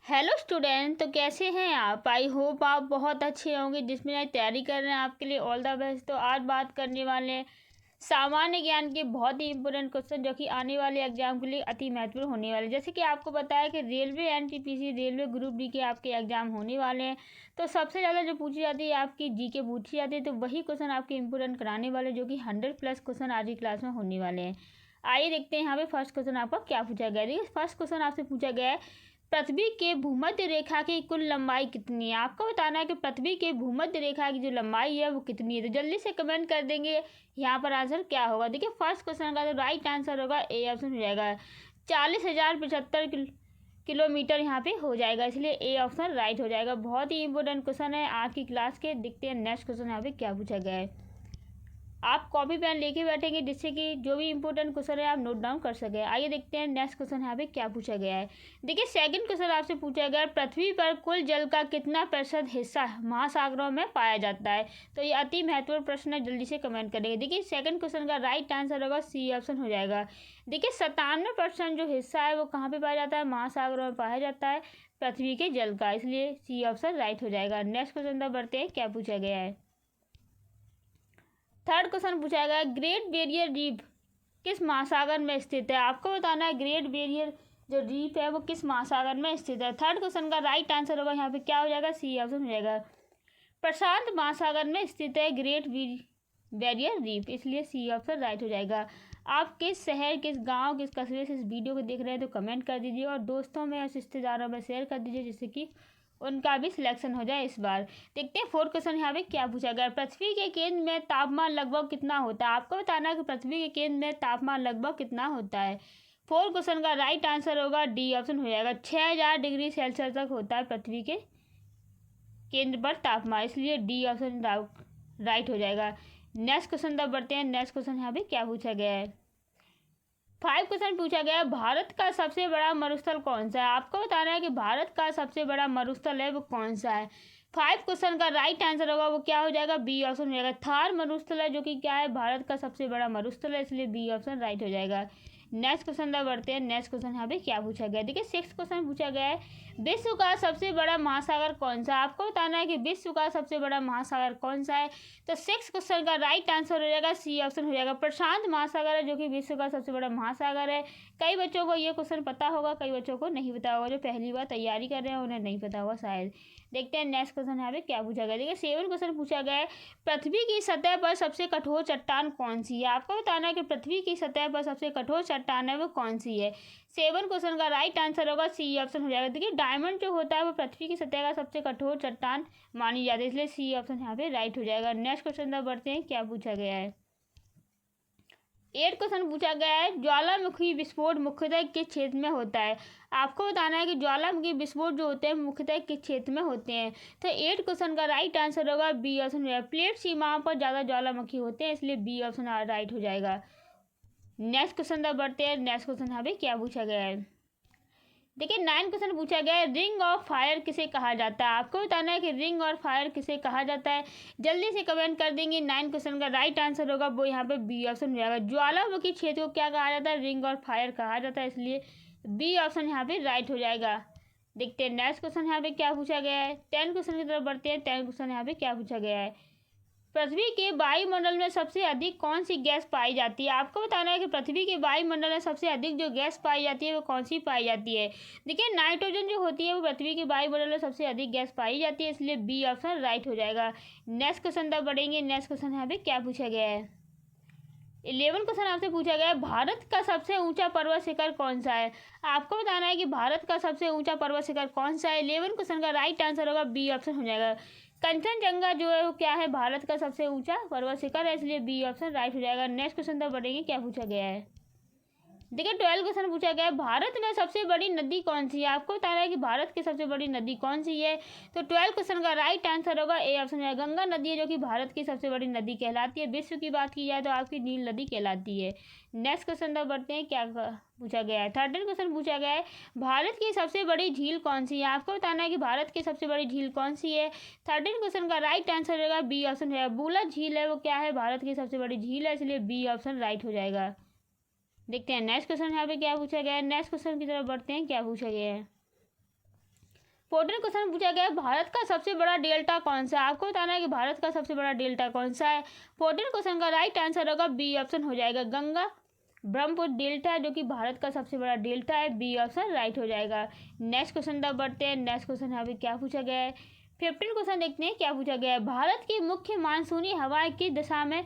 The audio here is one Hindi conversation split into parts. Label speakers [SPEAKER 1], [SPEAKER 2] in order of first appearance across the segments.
[SPEAKER 1] हेलो स्टूडेंट, तो कैसे हैं आप। आई होप आप बहुत अच्छे होंगे। जिसमें आप तैयारी कर रहे हैं आपके लिए ऑल द बेस्ट। तो आज बात करने वाले हैं सामान्य ज्ञान के बहुत ही इंपॉर्टेंट क्वेश्चन जो कि आने वाले एग्जाम के लिए अति महत्वपूर्ण होने वाले। जैसे कि आपको बताया कि railway NTPC railway group D के आपके एग्जाम होने वाले हैं। तो सबसे ज़्यादा जो पूछी जाती है आपकी जीके पूछी जाती है, तो वही क्वेश्चन आपके इंपॉर्टेंट कराने वाले जो कि 100+ क्वेश्चन आज की क्लास में होने वाले हैं। आइए देखते हैं यहाँ पे फर्स्ट क्वेश्चन आपका क्या पूछा गया है। देखिए फर्स्ट क्वेश्चन आपसे पूछा गया है, पृथ्वी के भूमध्य रेखा की कुल लंबाई कितनी है। आपको बताना है कि पृथ्वी के भूमध्य रेखा की जो लंबाई है वो कितनी है। तो जल्दी से कमेंट कर देंगे यहाँ पर आंसर क्या होगा। देखिए फर्स्ट क्वेश्चन का जो राइट आंसर होगा ए ऑप्शन हो जाएगा। 40,075 किलोमीटर यहाँ पे हो जाएगा, इसलिए ए ऑप्शन राइट हो जाएगा। बहुत ही इंपॉर्टेंट क्वेश्चन है आज की क्लास के। देखते हैं नेक्स्ट क्वेश्चन यहाँ पे क्या पूछा गया है। आप कॉपी पेन लेके बैठेंगे जिससे कि जो भी इंपॉर्टेंट क्वेश्चन है आप नोट डाउन कर सके। आइए देखते हैं नेक्स्ट क्वेश्चन यहाँ पे क्या पूछा गया है। देखिए सेकंड क्वेश्चन आपसे पूछा गया है, पृथ्वी पर कुल जल का कितना % हिस्सा महासागरों में पाया जाता है। तो ये अति महत्वपूर्ण प्रश्न है, जल्दी से कमेंट करेंगे। देखिए सेकंड क्वेश्चन का राइट आंसर होगा सी ऑप्शन हो जाएगा। देखिए 97% जो हिस्सा है वो कहाँ पे पाया जाता है, महासागरों में पाया जाता है पृथ्वी के जल का, इसलिए सी ऑप्शन राइट हो जाएगा। नेक्स्ट क्वेश्चन तक बढ़ते हैं, क्या पूछा गया है। थर्ड क्वेश्चन पूछा गया है, ग्रेट बैरियर रीफ किस महासागर में स्थित है। आपको बताना है ग्रेट बैरियर जो रीफ है वो किस महासागर में स्थित है। थर्ड क्वेश्चन का राइट आंसर होगा यहाँ पे क्या हो जाएगा, सी ऑप्शन हो जाएगा। प्रशांत महासागर में स्थित है ग्रेट बैरियर रीफ, इसलिए सी ऑप्शन राइट हो जाएगा। आप किस शहर, किस गांव, किस कस्बे से इस वीडियो को देख रहे हैं तो कमेंट कर दीजिए और दोस्तों में और रिश्तेदारों में शेयर कर दीजिए जिससे कि उनका भी सिलेक्शन हो जाए इस बार। देखते हैं फोर्थ क्वेश्चन यहाँ पे क्या पूछा गया। पृथ्वी के केंद्र में तापमान लगभग कितना होता है। आपको बताना है कि पृथ्वी के केंद्र में तापमान लगभग कितना होता है। फोर्थ क्वेश्चन का राइट आंसर होगा डी ऑप्शन हो जाएगा। 6000 डिग्री सेल्सियस तक होता है पृथ्वी के केंद्र पर तापमान, इसलिए डी ऑप्शन राइट हो जाएगा। नेक्स्ट क्वेश्चन तक बढ़ते हैं। नेक्स्ट क्वेश्चन यहाँ पे क्या पूछा गया है। 5 क्वेश्चन पूछा गया है, भारत का सबसे बड़ा मरुस्थल कौन सा है। आपको बताना है कि भारत का सबसे बड़ा मरुस्थल है वो कौन सा है। 5 क्वेश्चन का राइट आंसर होगा वो क्या हो जाएगा, बी ऑप्शन हो जाएगा। थार मरुस्थल है जो कि क्या है, भारत का सबसे बड़ा मरुस्थल है, इसलिए बी ऑप्शन राइट हो जाएगा। नेक्स्ट क्वेश्चन तक बढ़ते हैं। नेक्स्ट क्वेश्चन यहाँ पे क्या पूछा गया है। देखिए 6th क्वेश्चन पूछा गया है, विश्व का सबसे बड़ा महासागर कौन सा है। आपको बताना है कि विश्व का सबसे बड़ा महासागर कौन सा है। तो 6th क्वेश्चन का राइट आंसर हो जाएगा सी ऑप्शन हो जाएगा। प्रशांत महासागर है जो कि विश्व का सबसे बड़ा महासागर है। कई बच्चों को ये क्वेश्चन पता होगा, कई बच्चों को नहीं पता होगा। जो पहली बार तैयारी कर रहे हैं उन्हें नहीं पता होगा शायद। देखते हैं नेक्स्ट क्वेश्चन यहाँ पे क्या पूछा गया। देखिए 7 क्वेश्चन पूछा गया है, पृथ्वी की सतह पर सबसे कठोर चट्टान कौन सी है। आपको बताना है कि पृथ्वी की सतह पर सबसे कठोर चट्टान है वो कौन सी है। 7 क्वेश्चन का राइट आंसर होगा सी ऑप्शन हो जाएगा। देखिए डायमंड जो होता है वो पृथ्वी की सतह का सबसे कठोर चट्टान मानी जाती है, इसलिए सी ऑप्शन यहाँ पे राइट हो जाएगा। नेक्स्ट क्वेश्चन तक बढ़ते हैं, क्या पूछा गया है। 8 क्वेश्चन पूछा गया है, ज्वालामुखी विस्फोट मुख्यतः किस क्षेत्र में होता है। आपको बताना है कि ज्वालामुखी विस्फोट जो होते हैं मुख्यतः किस क्षेत्र में होते हैं। तो 8 क्वेश्चन का राइट आंसर होगा बी ऑप्शन। प्लेट सीमाओं पर ज़्यादा ज्वालामुखी होते हैं, इसलिए बी ऑप्शन राइट हो जाएगा। नेक्स्ट क्वेश्चन तक बढ़ते हैं। नेक्स्ट क्वेश्चन यहाँ पे क्या पूछा गया है। देखिए 9 क्वेश्चन पूछा गया है, रिंग ऑफ फायर किसे कहा जाता है। आपको बताना है कि रिंग और फायर किसे कहा जाता है। जल्दी से कमेंट कर देंगे। 9 क्वेश्चन का राइट आंसर होगा वो यहाँ पे बी ऑप्शन हो जाएगा। ज्वालामुखी क्षेत्र को क्या कहा जाता है, रिंग और फायर कहा जाता है, इसलिए बी ऑप्शन यहाँ पे राइट हो जाएगा। देखते हैं नेक्स्ट क्वेश्चन यहाँ पे क्या पूछा गया है। 10 क्वेश्चन की तरफ बढ़ते हैं। 10 क्वेश्चन यहाँ पे क्या पूछा गया है, पृथ्वी के वायुमंडल में सबसे अधिक कौन सी गैस पाई जाती है। आपको बताना है कि पृथ्वी के वायुमंडल में सबसे अधिक जो गैस पाई जाती है वो कौन सी पाई जाती है। देखिए नाइट्रोजन जो होती है वो पृथ्वी के वायुमंडल में सबसे अधिक गैस पाई जाती है, इसलिए बी ऑप्शन राइट हो जाएगा। नेक्स्ट क्वेश्चन तक बढ़ेंगे। नेक्स्ट क्वेश्चन यहाँ पे क्या पूछा गया है। 11 क्वेश्चन आपसे पूछा गया है, भारत का सबसे ऊंचा पर्वत शिखर कौन सा है। आपको बताना है कि भारत का सबसे ऊंचा पर्वत शिखर कौन सा है। 11 क्वेश्चन का राइट आंसर होगा बी ऑप्शन हो जाएगा। कंचनजंगा जो है वो क्या है, भारत का सबसे ऊंचा पर्वत शिखर है, इसलिए बी ऑप्शन राइट हो जाएगा। नेक्स्ट क्वेश्चन तक बढ़ेंगे, क्या पूछा गया है। देखिए 12 क्वेश्चन पूछा गया है, भारत में सबसे बड़ी नदी कौन सी है। आपको बताना है कि भारत की सबसे बड़ी नदी कौन सी है। तो 12 क्वेश्चन का राइट आंसर होगा ए ऑप्शन है, गंगा नदी है जो कि भारत की सबसे बड़ी नदी कहलाती है। विश्व की बात की जाए तो आपकी नील नदी कहलाती है। नेक्स्ट क्वेश्चन तक बढ़ते हैं, क्या पूछा गया है। 13 क्वेश्चन पूछा गया है, भारत की सबसे बड़ी झील कौन सी है। आपको बताना है कि भारत की सबसे बड़ी झील कौन सी है। 13 क्वेश्चन का राइट आंसर होगा बी ऑप्शन है, बूला झील है वो क्या है, भारत की सबसे बड़ी झील है, इसलिए बी ऑप्शन राइट हो जाएगा। देखते हैं नेक्स्ट क्वेश्चन यहाँ पे क्या पूछा गया है। नेक्स्ट क्वेश्चन की तरफ बढ़ते हैं, क्या पूछा गया है। 14 क्वेश्चन पूछा गया है भारत का सबसे बड़ा डेल्टा कौन सा है। आपको बताना है कि भारत का सबसे बड़ा डेल्टा कौन सा है। 14 क्वेश्चन का राइट आंसर होगा बी ऑप्शन हो जाएगा, गंगा ब्रह्मपुत्र डेल्टा जो कि भारत का सबसे बड़ा डेल्टा है। बी ऑप्शन राइट हो जाएगा। नेक्स्ट क्वेश्चन तक बढ़ते हैं। नेक्स्ट क्वेश्चन यहाँ पे क्या पूछा गया है। 15 क्वेश्चन देखते हैं क्या पूछा गया है। भारत की मुख्य मानसूनी हवाएं किस दिशा में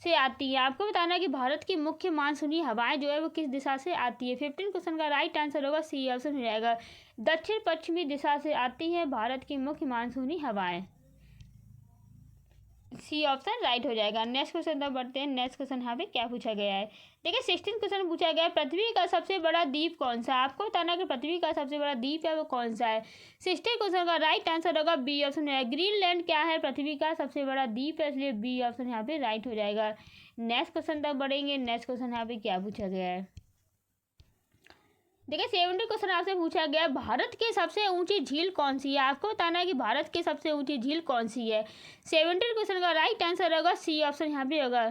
[SPEAKER 1] से आती है। आपको बताना है कि भारत की मुख्य मानसूनी हवाएं जो है वो किस दिशा से आती है। 15 क्वेश्चन का राइट आंसर होगा सी ऑप्शन हो जाएगा, दक्षिण पश्चिमी दिशा से आती है भारत की मुख्य मानसूनी हवाएं। सी ऑप्शन राइट हो जाएगा। नेक्स्ट क्वेश्चन तक बढ़ते हैं। नेक्स्ट क्वेश्चन यहाँ पे क्या पूछा गया है। देखिए 16 क्वेश्चन पूछा गया है पृथ्वी का सबसे बड़ा द्वीप कौन सा है। आपको बताना है कि पृथ्वी का सबसे बड़ा द्वीप है वो कौन सा है। 16 क्वेश्चन का राइट आंसर होगा बी ऑप्शन है, ग्रीनलैंड क्या है पृथ्वी का सबसे बड़ा द्वीप है, इसलिए बी ऑप्शन यहाँ पे राइट हो जाएगा। नेक्स्ट क्वेश्चन तक बढ़ेंगे। नेक्स्ट क्वेश्चन यहाँ पे क्या पूछा गया है। देखिए 70 क्वेश्चन आपसे पूछा गया है भारत की सबसे ऊंची झील कौन सी है। आपको बताना है कि भारत की सबसे ऊंची झील कौन सी है। 70 क्वेश्चन का राइट आंसर होगा सी ऑप्शन यहाँ पे होगा,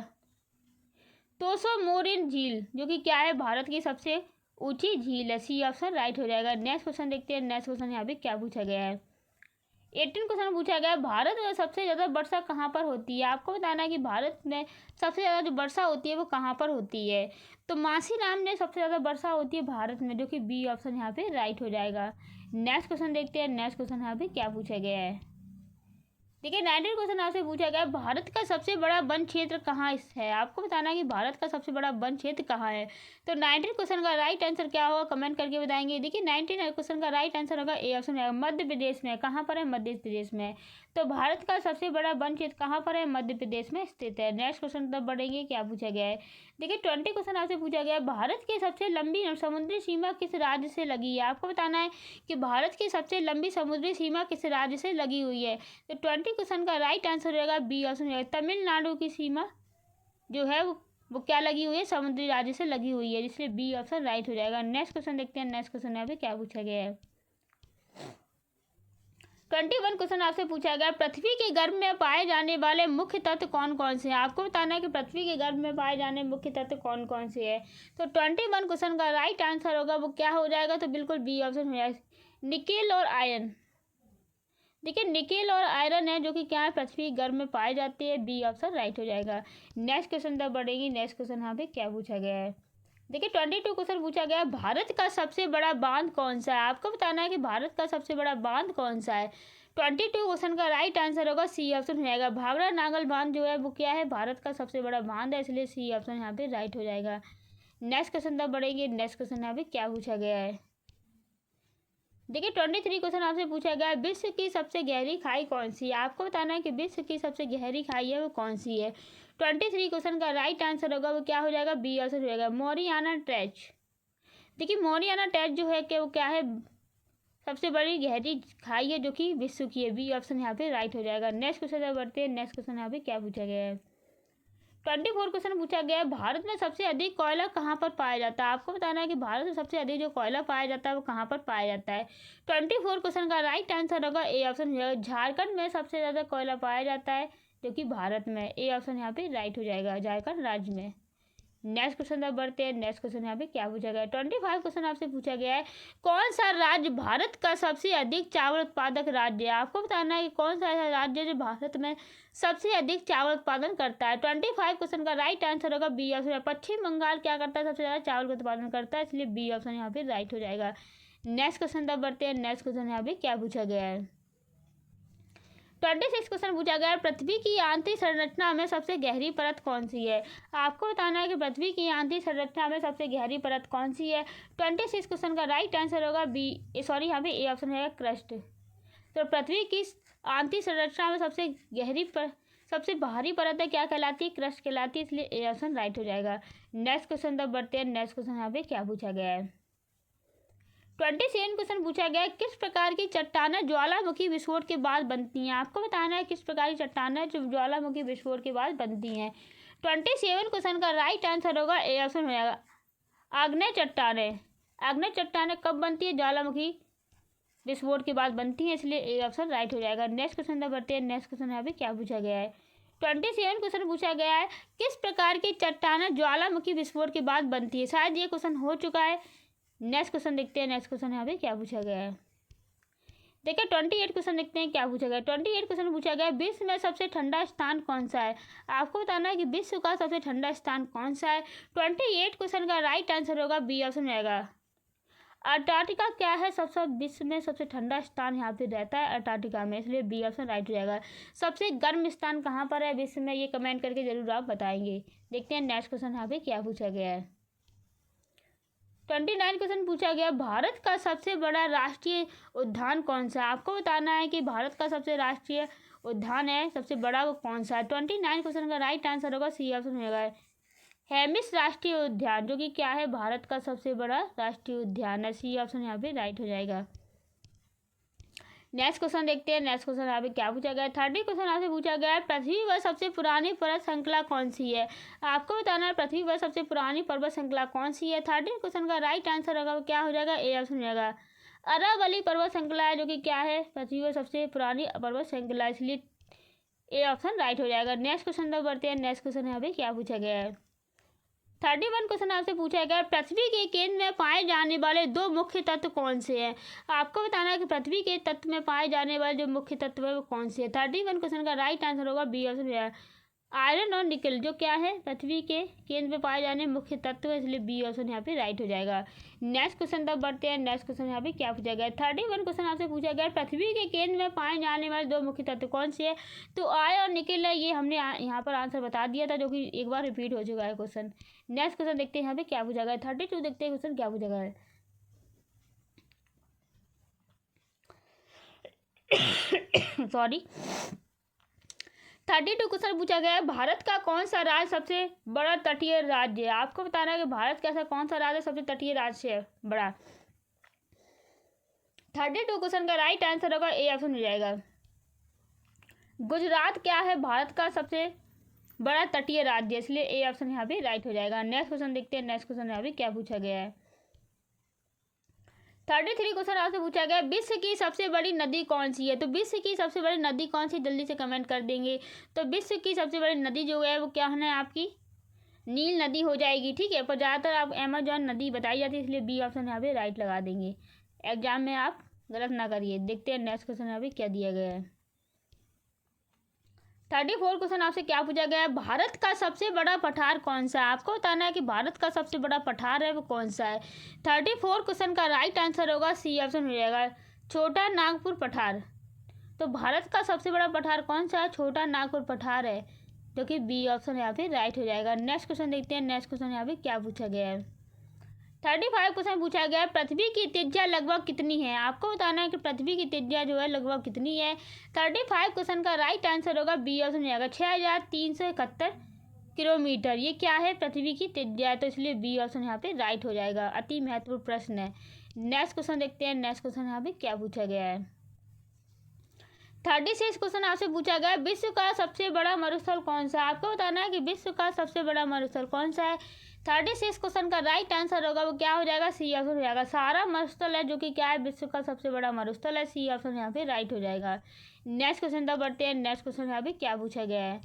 [SPEAKER 1] तोसो मोरिन झील जो कि क्या है भारत की सबसे ऊंची झील है। सी ऑप्शन राइट हो जाएगा। नेक्स्ट क्वेश्चन देखते हैं। नेक्स्ट क्वेश्चन यहाँ पे क्या पूछा गया है। 18 क्वेश्चन पूछा गया है भारत में सबसे ज़्यादा वर्षा कहाँ पर होती है। आपको बताना है कि भारत में सबसे ज़्यादा जो वर्षा होती है वो कहाँ पर होती है। तो मासीराम में सबसे ज़्यादा वर्षा होती है भारत में, जो कि बी ऑप्शन यहाँ पे राइट हो जाएगा। नेक्स्ट क्वेश्चन देखते हैं। नेक्स्ट क्वेश्चन यहाँ पे क्या पूछा गया है। देखिए 19 क्वेश्चन आपसे पूछा गया है भारत का सबसे बड़ा वन क्षेत्र कहाँ है। आपको बताना है कि भारत का सबसे बड़ा वन क्षेत्र कहाँ है। तो 19 क्वेश्चन का राइट आंसर क्या होगा कमेंट करके बताएंगे। देखिए 19 क्वेश्चन का राइट आंसर होगा ए ऑप्शन है, मध्य प्रदेश में। कहाँ पर है, मध्य प्रदेश में। तो भारत का सबसे बड़ा वन क्षेत्र कहाँ पर है, मध्य प्रदेश में स्थित है। नेक्स्ट क्वेश्चन तब बढ़ेंगे क्या पूछा गया है। देखिए 20 क्वेश्चन आपसे पूछा गया है भारत की सबसे लंबी समुद्री सीमा किस राज्य से लगी है। आपको बताना है कि भारत की सबसे लंबी समुद्री सीमा किस राज्य से लगी हुई है। तो 20 क्वेश्चन का राइट आंसर रहेगा बी ऑप्शन रहेगा, तमिलनाडु की सीमा जो है वो क्या लगी हुई है, समुद्री राज्य से लगी हुई है, इसलिए बी ऑप्शन राइट हो जाएगा। नेक्स्ट क्वेश्चन देखते हैं। नेक्स्ट क्वेश्चन यहाँ पे क्या पूछा गया है। 21 क्वेश्चन आपसे पूछा गया पृथ्वी के गर्भ में पाए जाने वाले मुख्य तत्व कौन कौन से हैं। आपको बताना है कि पृथ्वी के गर्भ में पाए जाने मुख्य तत्व कौन कौन से हैं। तो 21 क्वेश्चन का राइट आंसर होगा वो क्या हो जाएगा, तो बिल्कुल बी ऑप्शन हो जाएगा, निकेल और आयरन। देखिए निकेल और आयरन है जो कि क्या है पृथ्वी गर्भ में पाए जाते हैं। बी ऑप्शन राइट हो जाएगा। नेक्स्ट क्वेश्चन तक बढ़ेगी। नेक्स्ट क्वेश्चन यहाँ पे क्या पूछा गया है। देखिए 22 क्वेश्चन पूछा गया है भारत का सबसे बड़ा बांध कौन सा है। आपको बताना है कि भारत का सबसे बड़ा बांध कौन सा है। 22 क्वेश्चन का राइट आंसर होगा सी ऑप्शन हो जाएगा, भाखड़ा नागल बांध जो है वो क्या है भारत का सबसे बड़ा बांध है, इसलिए सी ऑप्शन यहाँ पे राइट हो जाएगा। नेक्स्ट क्वेश्चन तक बढ़ेंगे। नेक्स्ट क्वेश्चन यहाँ पे क्या पूछा गया है। देखिए 23 क्वेश्चन आपसे पूछा गया है विश्व की सबसे गहरी खाई कौन सी है। आपको बताना है कि विश्व की सबसे गहरी खाई है वो कौन सी है। 23 क्वेश्चन का राइट आंसर होगा वो क्या हो जाएगा, बी आंसर हो जाएगा, मोरियाना ट्रेंच। देखिए मोरियाना ट्रेंच जो है कि वो क्या है सबसे बड़ी गहरी खाई है जो कि विश्व की है। बी ऑप्शन यहाँ पे राइट हो जाएगा। नेक्स्ट क्वेश्चन बढ़ते हैं। नेक्स्ट क्वेश्चन यहाँ पे क्या पूछा गया है। 24 क्वेश्चन पूछा गया है भारत में सबसे अधिक कोयला कहाँ पर पाया जाता है। आपको बताना है कि भारत में सबसे अधिक जो कोयला पाया जाता है वो कहाँ पर पाया जाता है। 24 क्वेश्चन का राइट आंसर होगा ए ऑप्शन, झारखंड में सबसे ज़्यादा कोयला पाया जाता है जो कि भारत में। ए ऑप्शन यहाँ पे राइट हो जाएगा, झारखंड राज्य में। नेक्स्ट क्वेश्चन तक बढ़ते हैं। नेक्स्ट क्वेश्चन यहाँ पे क्या पूछा गया है। 25 क्वेश्चन आपसे पूछा गया है कौन सा राज्य भारत का सबसे अधिक चावल उत्पादक राज्य है। आपको बताना है कि कौन सा ऐसा राज्य जो भारत में सबसे अधिक चावल उत्पादन करता है। 25 क्वेश्चन का राइट आंसर होगा बी ऑप्शन। पश्चिम बंगाल क्या करता है, सबसे ज़्यादा चावल का उत्पादन करता है, इसलिए बी ऑप्शन यहाँ पे राइट हो जाएगा। नेक्स्ट क्वेश्चन तक बढ़ते हैं। नेक्स्ट क्वेश्चन यहाँ पे क्या पूछा गया है। 26 क्वेश्चन पूछा गया है पृथ्वी की आंतरिक संरचना में सबसे गहरी परत कौन सी है। आपको बताना है कि पृथ्वी की आंतरिक संरचना में सबसे गहरी परत कौन सी है। 26 क्वेश्चन का राइट आंसर होगा यहाँ पे ए ऑप्शन है, क्रस्ट। तो पृथ्वी की आंतरिक संरचना में सबसे बाहरी परत है क्या कहलाती है, क्रस्ट कहलाती है, इसलिए ए ऑप्शन राइट हो जाएगा। नेक्स्ट क्वेश्चन तक बढ़ते हैं। नेक्स्ट क्वेश्चन यहाँ पे क्या पूछा गया है। 27 क्वेश्चन पूछा गया है किस प्रकार की चट्टानें ज्वालामुखी विस्फोट के बाद बनती हैं। आपको बताना है किस प्रकार की चट्टानें जो ज्वालामुखी विस्फोट के बाद बनती हैं। 27 क्वेश्चन का राइट आंसर होगा ए ऑप्शन हो जाएगा, आग्नेय चट्टानें। आग्नेय चट्टानें कब बनती है, ज्वालामुखी विस्फोट के बाद बनती हैं, इसलिए ए ऑप्शन राइट हो जाएगा। नेक्स्ट क्वेश्चन तक बढ़ते हैं। नेक्स्ट क्वेश्चन यहाँ पे क्या पूछा गया है। 27 क्वेश्चन पूछा गया है किस प्रकार की चट्टानें ज्वालामुखी विस्फोट के बाद बनती है। शायद ये क्वेश्चन हो चुका है। नेक्स्ट क्वेश्चन देखते हैं। नेक्स्ट क्वेश्चन यहाँ पे क्या पूछा गया है। देखिए 28 क्वेश्चन देखते हैं क्या पूछा गया। 28 क्वेश्चन पूछा गया, विश्व में सबसे ठंडा स्थान कौन सा है। आपको बताना है कि विश्व का सबसे ठंडा स्थान कौन सा है। 28 क्वेश्चन का राइट आंसर होगा बी ऑप्शन में आएगा अंटार्कटिका। क्या है सबसे विश्व में सबसे ठंडा स्थान यहाँ पे रहता है अंटार्कटिका में, इसलिए बी ऑप्शन राइट हो जाएगा। सबसे गर्म स्थान कहाँ पर है विश्व में, ये कमेंट करके जरूर आप बताएंगे। देखते हैं नेक्स्ट क्वेश्चन यहाँ पे क्या पूछा गया है। 29 क्वेश्चन पूछा गया, भारत का सबसे बड़ा राष्ट्रीय उद्यान कौन सा है। आपको बताना है कि भारत का सबसे राष्ट्रीय उद्यान है सबसे बड़ा वो कौन सा है। 29 क्वेश्चन का राइट आंसर होगा सी ऑप्शन में होगा हेमिस राष्ट्रीय उद्यान, जो कि क्या है भारत का सबसे बड़ा राष्ट्रीय उद्यान है। सी ऑप्शन यहाँ पे राइट हो जाएगा। नेक्स्ट क्वेश्चन देखते हैं। नेक्स्ट क्वेश्चन यहाँ पे क्या पूछा गया है। 30 क्वेश्चन यहाँ से पूछा गया है, पृथ्वी पर सबसे पुरानी पर्वत श्रृंखला कौन सी है। आपको बताना है पृथ्वी पर सबसे पुरानी पर्वत श्रृंखला कौन सी है। 30 क्वेश्चन का राइट आंसर होगा वो क्या हो जाएगा, ए ऑप्शन हो जाएगा अरावली पर्वत श्रृंखला है, जो कि क्या है पृथ्वी पर सबसे पुरानी पर्वत श्रृंखला, इसलिए ए ऑप्शन राइट हो जाएगा। नेक्स्ट क्वेश्चन तक बढ़ते हैं। नेक्स्ट क्वेश्चन यहाँ पे क्या पूछा गया है। 31 क्वेश्चन आपसे पूछा गया, पृथ्वी के केंद्र में पाए जाने वाले दो मुख्य तत्व कौन से हैं। आपको बताना है कि पृथ्वी के तत्व में पाए जाने वाले जो मुख्य तत्व है वो कौन से हैं। 31 क्वेश्चन का राइट आंसर होगा बी ऑप्शन आयरन और निकल, जो क्या है पृथ्वी के केंद्र में पाए जाने मुख्य तत्व है, इसलिए बी ऑप्शन यहाँ पे राइट हो जाएगा। नेक्स्ट क्वेश्चन तक बढ़ते हैं। नेक्स्ट क्वेश्चन यहाँ पे क्या पूछा गया है। 31 क्वेश्चन आपसे पूछा गया, पृथ्वी के केंद्र में पाए जाने वाले दो मुख्य तत्व कौन से है। तो आयरन और निकल है, ये हमने यहाँ पर आंसर बता दिया था, जो कि एक बार रिपीट हो चुका है क्वेश्चन। नेक्स्ट क्वेश्चन देखते हैं यहाँ पे क्या पूछा गया है। 32 देखते हैं क्वेश्चन क्या पूछा गया है। सॉरी 32 क्वेश्चन पूछा गया है, भारत का कौन सा राज्य सबसे बड़ा तटीय राज्य है। आपको बताना है कि भारत का ऐसा कौन सा राज्य सबसे तटीय राज्य है बड़ा। 32 क्वेश्चन का राइट आंसर होगा ए ऑप्शन हो जाएगा गुजरात। क्या है भारत का सबसे बड़ा तटीय राज्य, इसलिए ए ऑप्शन यहाँ पे राइट हो जाएगा। नेक्स्ट क्वेश्चन देखते हैं। नेक्स्ट क्वेश्चन यहाँ पे क्या पूछा गया है। 33 क्वेश्चन आपसे पूछा गया, विश्व की सबसे बड़ी नदी कौन सी है। तो विश्व की सबसे बड़ी नदी कौन सी, जल्दी से कमेंट कर देंगे। तो विश्व की सबसे बड़ी नदी जो है वो क्या है आपकी नील नदी हो जाएगी, ठीक है। पर ज़्यादातर आप अमेजॉन नदी बताई जाती है, इसलिए बी ऑप्शन यहाँ पे राइट लगा देंगे। एग्जाम में आप गलत ना करिए। देखते हैं नेक्स्ट क्वेश्चन यहाँ पे क्या दिया गया है। 34 क्वेश्चन आपसे क्या पूछा गया है, भारत का सबसे बड़ा पठार कौन सा है। आपको बताना है कि भारत का सबसे बड़ा पठार है वो कौन सा है। 34 क्वेश्चन का राइट आंसर होगा सी ऑप्शन हो जाएगा छोटा नागपुर पठार। तो भारत का सबसे बड़ा पठार कौन सा है, छोटा नागपुर पठार है, जो कि बी ऑप्शन यहाँ पे राइट हो जाएगा। नेक्स्ट क्वेश्चन देखते हैं। नेक्स्ट क्वेश्चन यहाँ पे क्या पूछा गया है। 35 क्वेश्चन पूछा गया है, पृथ्वी की त्रिज्या लगभग कितनी है। आपको बताना है कि पृथ्वी की त्रिज्या जो है लगभग कितनी है। 35 क्वेश्चन का राइट आंसर होगा बी ऑप्शन जाएगा 6371 किलोमीटर। ये क्या है पृथ्वी की त्रिज्या है, तो इसलिए बी ऑप्शन यहाँ पे राइट हो जाएगा। अति महत्वपूर्ण प्रश्न है। नेक्स्ट क्वेश्चन देखते हैं। नेक्स्ट क्वेश्चन यहाँ पे क्या पूछा गया है। 36 क्वेश्चन आपसे पूछा गया, विश्व का सबसे बड़ा मरुस्थल कौन सा है। आपको बताना है कि विश्व का सबसे बड़ा मरुस्थल कौन सा है। 36 क्वेश्चन का राइट आंसर होगा वो क्या हो जाएगा, सी ऑप्शन हो जाएगा सहारा मरुस्थल है, जो कि क्या है विश्व का सबसे बड़ा मरुस्थल है। सी ऑप्शन यहाँ पे राइट हो जाएगा। नेक्स्ट क्वेश्चन तक बढ़ते हैं। नेक्स्ट क्वेश्चन यहाँ पे क्या पूछा गया है।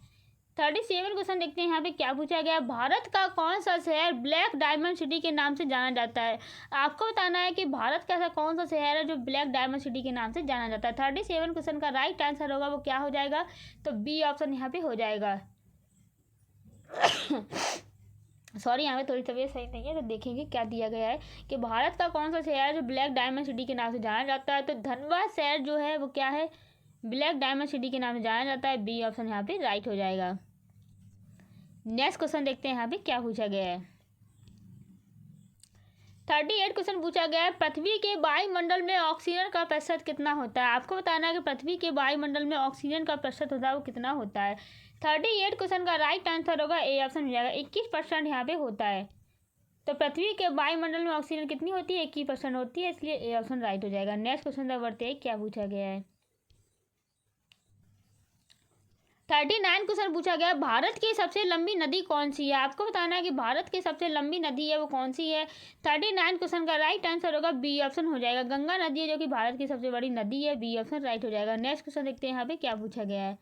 [SPEAKER 1] 37 क्वेश्चन देखते हैं यहाँ पे क्या पूछा गया। भारत का कौन सा शहर ब्लैक डायमंड सिटी के नाम से जाना जाता है। आपको बताना है कि भारत का ऐसा कौन सा शहर है जो ब्लैक डायमंड सिटी के नाम से जाना जाता है। 37 क्वेश्चन का राइट आंसर होगा वो क्या हो जाएगा, तो बी ऑप्शन यहाँ पे हो जाएगा। सॉरी यहाँ पे थोड़ी तबीयत सही नहीं है, तो देखेंगे क्या दिया गया है कि भारत का कौन सा शहर है जो ब्लैक डायमंड सिटी के नाम से जाना जाता है। तो धनबाद शहर जो है वो क्या है ब्लैक डायमंड सिटी के नाम से जाना जाता है। बी ऑप्शन यहाँ पे राइट हो जाएगा। नेक्स्ट क्वेश्चन देखते हैं यहाँ पे क्या पूछा गया है। 38 क्वेश्चन पूछा गया है, पृथ्वी के वायुमंडल में ऑक्सीजन का प्रतिशत कितना होता है। आपको बताना है कि पृथ्वी के वायुमंडल में ऑक्सीजन का प्रतिशत होता है वो कितना होता है। 38 क्वेश्चन का राइट आंसर होगा ए ऑप्शन हो जाएगा 21% यहाँ पे होता है। तो पृथ्वी के वायुमंडल में ऑक्सीजन कितनी होती है, 21% होती है, इसलिए ए ऑप्शन राइट हो जाएगा। नेक्स्ट क्वेश्चन तक बढ़ते हैं। क्या पूछा गया है। 39 क्वेश्चन पूछा गया, भारत की सबसे लंबी नदी कौन सी है। आपको बताना है कि भारत की सबसे लंबी नदी है वो कौन सी है। 39 क्वेश्चन का राइट आंसर होगा बी ऑप्शन हो जाएगा गंगा नदी है, जो कि भारत की सबसे बड़ी नदी है। बी ऑप्शन राइट हो जाएगा। नेक्स्ट क्वेश्चन देखते हैं यहाँ पे क्या पूछा गया है।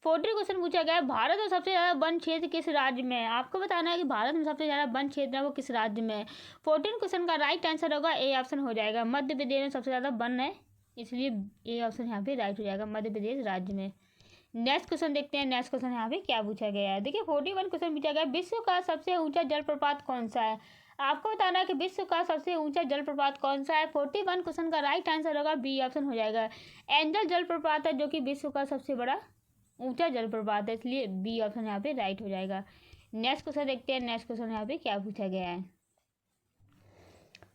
[SPEAKER 1] 40 क्वेश्चन पूछा गया है, भारत में सबसे ज़्यादा वन क्षेत्र किस राज्य में है। आपको बताना है कि भारत में सबसे ज़्यादा वन क्षेत्र है वो किस राज्य में है। 14 क्वेश्चन का राइट आंसर होगा ए ऑप्शन हो जाएगा मध्य प्रदेश में सबसे ज़्यादा वन है इसलिए ए ऑप्शन यहाँ पे राइट हो जाएगा, मध्य प्रदेश राज्य में। नेक्स्ट क्वेश्चन देखते हैं। नेक्स्ट क्वेश्चन यहाँ पे क्या पूछा गया है। देखिए 41 क्वेश्चन पूछा गया है, विश्व का सबसे ऊंचा जलप्रपात कौन सा है। आपको बताना है कि विश्व का सबसे ऊंचा जलप्रपात कौन सा है। 41 क्वेश्चन का राइट आंसर होगा बी ऑप्शन हो जाएगा। एंजल जलप्रपात है जो कि विश्व का सबसे बड़ा ऊंचा जलप्रपात है, इसलिए बी ऑप्शन यहाँ पे राइट हो जाएगा। नेक्स्ट क्वेश्चन देखते हैं। नेक्स्ट क्वेश्चन यहाँ पे क्या पूछा गया है।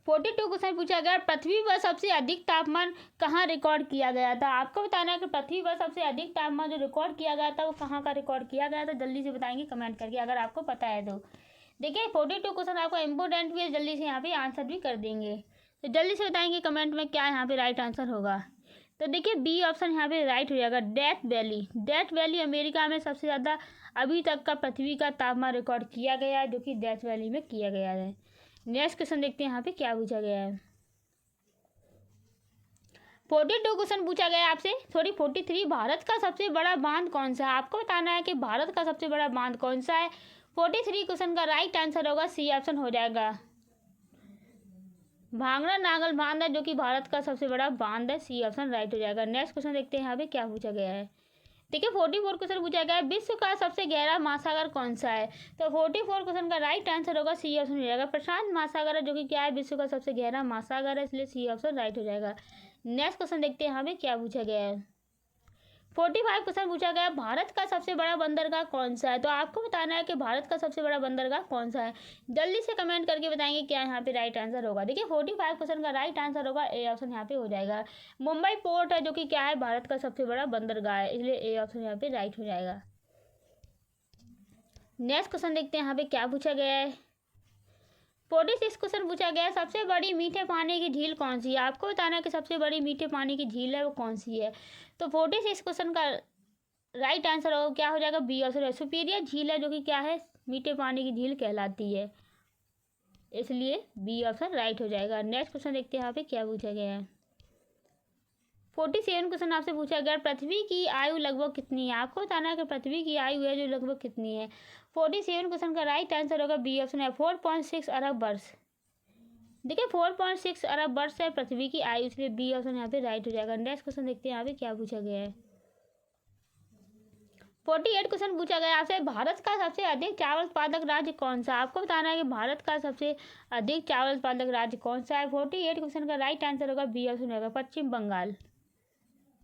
[SPEAKER 1] 42 क्वेश्चन पूछा गया, पृथ्वी पर सबसे अधिक तापमान कहाँ रिकॉर्ड किया गया था। आपको बताना है कि पृथ्वी पर सबसे अधिक तापमान जो रिकॉर्ड किया गया था वो कहाँ का रिकॉर्ड किया गया था। जल्दी से बताएंगे कमेंट करके अगर आपको पता है तो। देखिए 42 क्वेश्चन आपको इंपॉर्टेंट भी है, जल्दी से यहाँ पे आंसर भी कर देंगे। तो जल्दी से बताएंगे कमेंट में क्या यहाँ पे राइट आंसर होगा। तो देखिए बी ऑप्शन यहाँ पे राइट हो जाएगा, death valley. Death valley America में सबसे ज़्यादा अभी तक का पृथ्वी का तापमान रिकॉर्ड किया गया है, जो कि डेथ वैली में किया गया है। नेक्स्ट क्वेश्चन देखते हैं यहाँ पे क्या पूछा गया है। 42 क्वेश्चन पूछा गया है आपसे, 43, भारत का सबसे बड़ा बांध कौन सा है। आपको बताना है कि भारत का सबसे बड़ा बांध कौन सा है। 43 क्वेश्चन का राइट आंसर होगा सी ऑप्शन हो जाएगा, भांगड़ा नागल बांध है जो कि भारत का सबसे बड़ा बांध है, सी ऑप्शन राइट हो जाएगा। नेक्स्ट क्वेश्चन देखते हैं यहाँ पे क्या पूछा गया है। देखिए 44 क्वेश्चन पूछा गया है, विश्व का सबसे गहरा महासागर कौन सा है। तो 44 क्वेश्चन का राइट आंसर होगा सी ऑप्शन हो जाएगा, प्रशांत महासागर है जो कि क्या है विश्व का सबसे गहरा महासागर है, इसलिए सी ऑप्शन राइट हो जाएगा। नेक्स्ट क्वेश्चन देखते हैं यहाँ पे क्या पूछा गया है। 45 क्वेश्चन पूछा गया, भारत का सबसे बड़ा बंदरगाह कौन सा है। तो आपको बताना है कि भारत का सबसे बड़ा बंदरगाह कौन सा है। जल्दी से कमेंट करके बताएंगे क्या यहाँ पे राइट आंसर होगा। देखिए 45 क्वेश्चन का राइट आंसर होगा ए ऑप्शन यहाँ पे हो जाएगा, मुंबई पोर्ट है जो कि क्या है भारत का सबसे बड़ा बंदरगाह है, इसलिए ए ऑप्शन यहाँ पे राइट हो जाएगा। नेक्स्ट क्वेश्चन देखते हैं यहाँ पे क्या पूछा गया है। 46 क्वेश्चन पूछा गया है, सबसे बड़ी मीठे पानी की झील कौन सी है। आपको बताना है कि सबसे बड़ी मीठे पानी की झील है वो कौन सी है। तो 46 क्वेश्चन का राइट आंसर हो क्या हो जाएगा, बी ऑप्शन है, सुपीरियर झील है जो कि क्या है मीठे पानी की झील कहलाती है, इसलिए बी ऑप्शन राइट हो जाएगा। नेक्स्ट क्वेश्चन देखते हैं यहाँ पे क्या पूछा गया है। 47 क्वेश्चन आपसे पूछा गया, पृथ्वी की आयु लगभग कितनी है। आपको बताना है कि पृथ्वी की आयु है जो लगभग कितनी है। 47 क्वेश्चन का राइट आंसर होगा बी ऑप्शन है, 4.6 अरब वर्ष। देखिए 4.6 अरब वर्ष है पृथ्वी की आयु, इसलिए बी ऑप्शन यहाँ पे राइट हो जाएगा। नेक्स्ट क्वेश्चन देखते हैं यहाँ पे क्या पूछा गया है। 48 क्वेश्चन पूछा गया आपसे, भारत का सबसे अधिक चावल उत्पादक राज्य कौन सा। आपको बताना है कि भारत का सबसे अधिक चावल उत्पादक राज्य कौन सा है। 48 क्वेश्चन का राइट आंसर होगा बी ऑप्शन होगा, पश्चिम बंगाल।